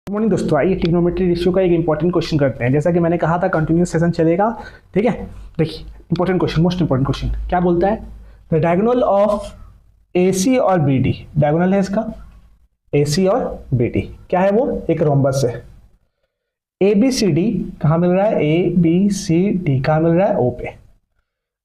Morning दोस्तों, आइए trigonometry ratio का एक इंपॉर्टेंट क्वेश्चन करते हैं। जैसा कि मैंने कहा था कंटिन्यूस सेशन चलेगा, ठीक है। देखिए important question, most important question क्या बोलता है, द डायगोनल ऑफ AC और BD, डायगोनल है इसका AC और BD, क्या है वो, एक रोम्बस है। ABCD कहाँ मिल रहा है, ABCD कहाँ मिल रहा है, O पे।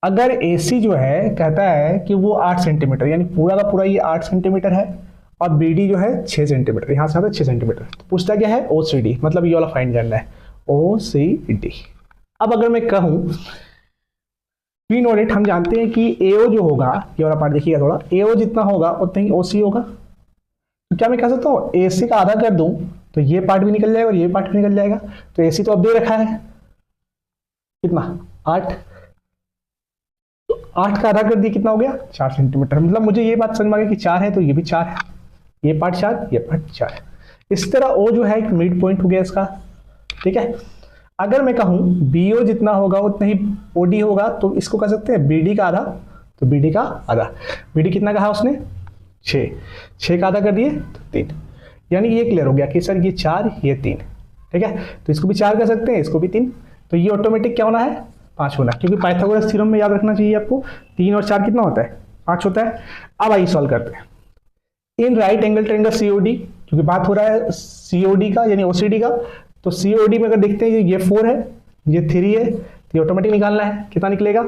अगर AC जो है कहता है कि वो 8 सेंटीमीटर, यानी पूरा का पूरा ये 8 सेंटीमीटर है, और BD जो है 6 सेंटीमीटर, यहां से आता है 6 सेंटीमीटर। तो पूछता क्या है, OCD, मतलब ये वाला फाइंड करना है, OCD। अब अगर मैं कहूं वी नो इट, हम जानते हैं कि AO जो होगा, ये वाला पार्ट देखिएगा थोड़ा, AO जितना होगा उतना ही OC होगा। तो क्या मैं कह सकता हूँ AC का आधा कर दूं तो ये पार्ट भी निकल जाएगा और ये पार्ट भी निकल जाएगा। तो AC तो अब दे रखा है कितना, 8, तो 8 का आधा कर दिया कितना हो गया, 4 सेंटीमीटर। मतलब मुझे ये बात समझ में आ गई कि 4 है तो ये भी 4 है, ये पार्ट 4, ये पार्ट 4 है। इस तरह O जो है एक मिड पॉइंट हो गया इसका, ठीक है। अगर मैं कहूं BO जितना होगा उतना ही OD होगा, तो इसको कह सकते हैं BD का आधा, तो BD का आधा। BD कितना कहा उसने, 6 का आधा कर दिए तो 3, यानी ये क्लियर हो गया कि सर ये 4 ये 3, ठीक है। तो इसको भी 4 कर सकते हैं, इसको भी 3, तो ये ऑटोमेटिक क्या होना है, 5 होना, क्योंकि पाइथागोरस थ्योरम में याद रखना चाहिए आपको 3 और 4 कितना होता है, 5 होता है। अब आइए सॉल्व करते हैं। In right angle triangle COD, क्योंकि बात हो रहा है COD का यानी OCD का, तो COD में अगर देखते हैं ये 4 है, ये 3 है, तो ये ऑटोमेटिक निकालना है, कितना निकलेगा,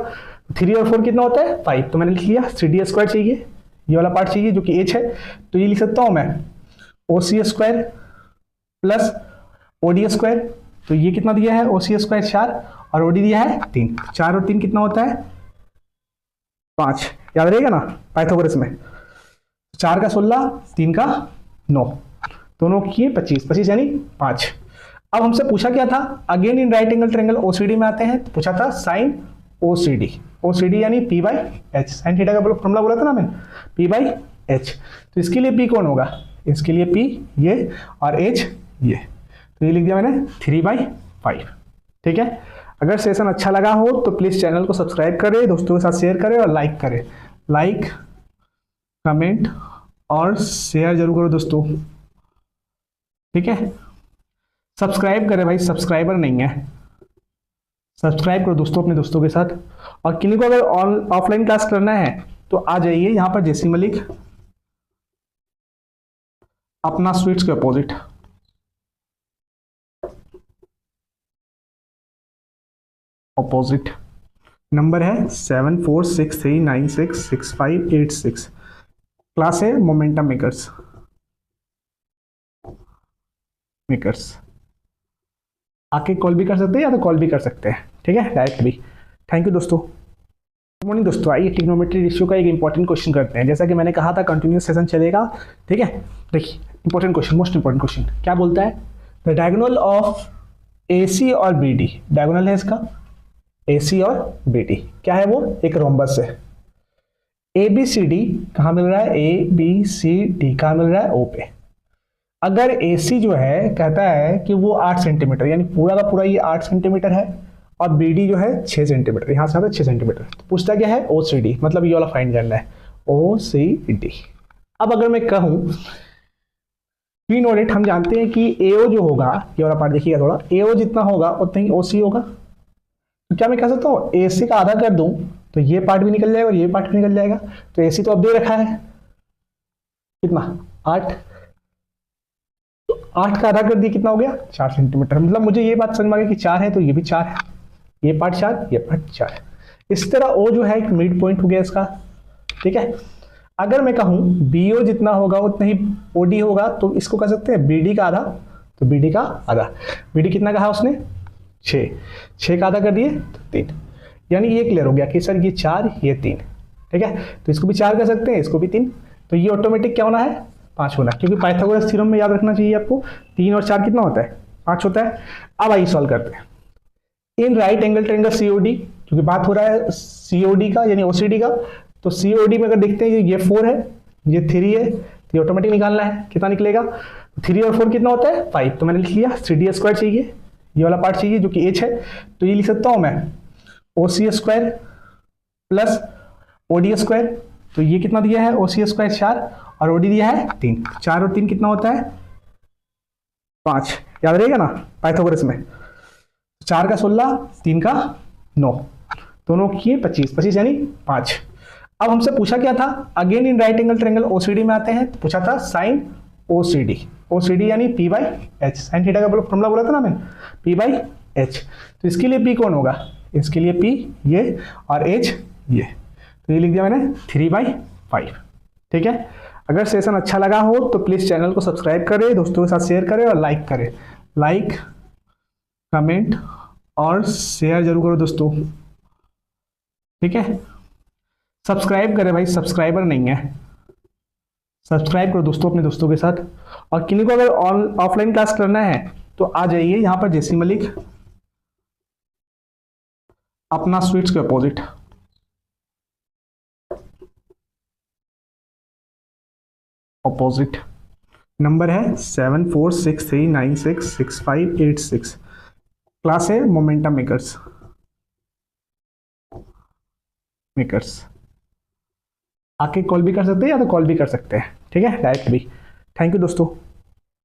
3 और 4 कितना होता है, 5। तो मैंने लिख लिया CD² चाहिए, ये वाला पार्ट चाहिए जो कि H है, तो ये लिख सकता हूं मैं OC² प्लस OD²। तो ये कितना दिया है, OC² 4 और OD दिया है 3, 4 और 3 कितना होता है 5, याद रहेगा ना पाइथागोरस में। 4 का 16, 3 का 9, दोनों किए 25, 25 यानी 5। अब हमसे पूछा क्या था, again in right angle triangle OCD में आते हैं, तो पूछा था साइन OCD, OCD यानी P/H, साइन थीटा का फॉर्मूला बोला था ना मैंने, P/H। तो इसके लिए P कौन होगा, इसके लिए P ये और H ये, तो ये लिख दिया मैंने 3/5, ठीक है। अगर सेशन अच्छा लगा हो तो प्लीज चैनल को सब्सक्राइब करें, दोस्तों के साथ शेयर करें और लाइक करें, लाइक कमेंट और शेयर जरूर करो दोस्तों, ठीक है। सब्सक्राइब करें भाई, सब्सक्राइबर नहीं है, सब्सक्राइब करो दोस्तों अपने दोस्तों के साथ। और किन्हीं को अगर ऑफलाइन क्लास करना है तो आ जाइए यहाँ पर, जेसी मलिक अपना स्वीट्स के अपोजिट। नंबर है 7463966586, क्लास है मोमेंटम मेकर्स। आके कॉल भी कर सकते हैं या तो कॉल भी कर सकते हैं, ठीक है, डायरेक्ट भी। थैंक यू दोस्तों। गुड मॉर्निंग दोस्तों, आइए ट्रिग्नोमेट्री रेशियो का एक इंपॉर्टेंट क्वेश्चन करते हैं। जैसा कि मैंने कहा था कंटिन्यूस सेशन चलेगा, ठीक है। देखिए important question, most important question क्या बोलता है, द डायगोनल ऑफ AC और BD, डायगोनल है इसका AC और BD, क्या है वो, एक रोम्बस है। ABCD कहाँ मिल रहा है, ABCD कहाँ मिल रहा है, O पे। अगर AC जो है कहता है कि वो 8 सेंटीमीटर, यानी पूरा का पूरा ये 8 सेंटीमीटर है, और BD जो है 6 सेंटीमीटर, यहां से आता है 6 सेंटीमीटर। तो पूछता क्या है, OCD, मतलब ये वाला फाइंड करना है, OCD। अब अगर मैं कहूं वी नो इट, हम जानते हैं कि AO जो होगा, ये वाला पार्ट देखिएगा थोड़ा, AO जितना होगा उतना ही OC होगा। तो क्या मैं कह सकता हूँ AC का आधा कर दूं तो ये पार्ट भी निकल जाएगा और ये पार्ट भी निकल जाएगा। तो AC तो अब दे रखा है कितना, 8, 8 का आधा कर दिया कितना हो गया, 4 सेंटीमीटर। मतलब मुझे ये बात समझ में आ गई कि 4 है तो ये भी 4 है, ये पार्ट 4, ये पार्ट 4 है। इस तरह O जो है एक मिड पॉइंट हो गया इसका, ठीक है। अगर मैं कहूं BO जितना होगा उतना ही OD होगा, तो इसको कह सकते हैं BD का आधा, तो BD का आधा। BD कितना कहा उसने, 6 का आधा कर दिए तो 3, यानी ये क्लियर हो गया कि सर ये 4 ये 3, ठीक है। तो इसको भी 4 कर सकते हैं, इसको भी 3, तो ये ऑटोमेटिक क्या होना है, 5 होना, क्योंकि पाइथागोरस थ्योरम में याद रखना चाहिए आपको 3 और 4 कितना होता है, 5 होता है। अब आइए सॉल्व करते हैं। In right angle triangle COD, क्योंकि बात हो रहा है COD का यानी OCD का, तो COD में अगर देखते हैं ये 4 है, ये 3 है, तो ये ऑटोमेटिक निकालना है, कितना निकलेगा, 3 और 4 कितना होता है 5। तो मैंने लिख लिया CD² चाहिए, ये वाला पार्ट चाहिए जो कि H है, तो ये लिख सकता हूं मैं OC² प्लस OD²। तो ये कितना दिया है, OC² 4 और OD दिया है 3, 4 और 3 कितना होता है 5, याद रहेगा ना पाइथागोरस में। 4 का 16, 3 का 9, दोनों किए 25, 25 यानी 5। अब हमसे पूछा क्या था, again in right angle triangle OCD में आते हैं, पूछा था साइन ओसीडी, ओसीडी यानी P by H, sine theta का फॉर्मूला बोला था ना मैंने, पी बाई एच। तो इसके लिए पी कौन होगा, इसके लिए पी ये और एच ये, तो ये लिख दिया मैंने 3/5। ठीक है, अगर सेशन अच्छा लगा हो तो प्लीज चैनल को सब्सक्राइब करें, दोस्तों के साथ शेयर करें और लाइक करें। लाइक, कमेंट और शेयर जरूर करो दोस्तों। ठीक है, सब्सक्राइब करें भाई, सब्सक्राइबर नहीं है, सब्सक्राइब करो दोस्तों अपने दोस्तों के साथ। और किन्हीं को अगर ऑफलाइन क्लास करना है तो आ जाइए यहाँ पर, जेसी मलिक अपना स्वीट्स के अपोजिट। नंबर है 7463966586। क्लास है मोमेंटम मेकर्स। आके कॉल भी कर सकते हैं या तो कॉल भी कर सकते हैं, ठीक है, डायरेक्ट भी। थैंक यू दोस्तों।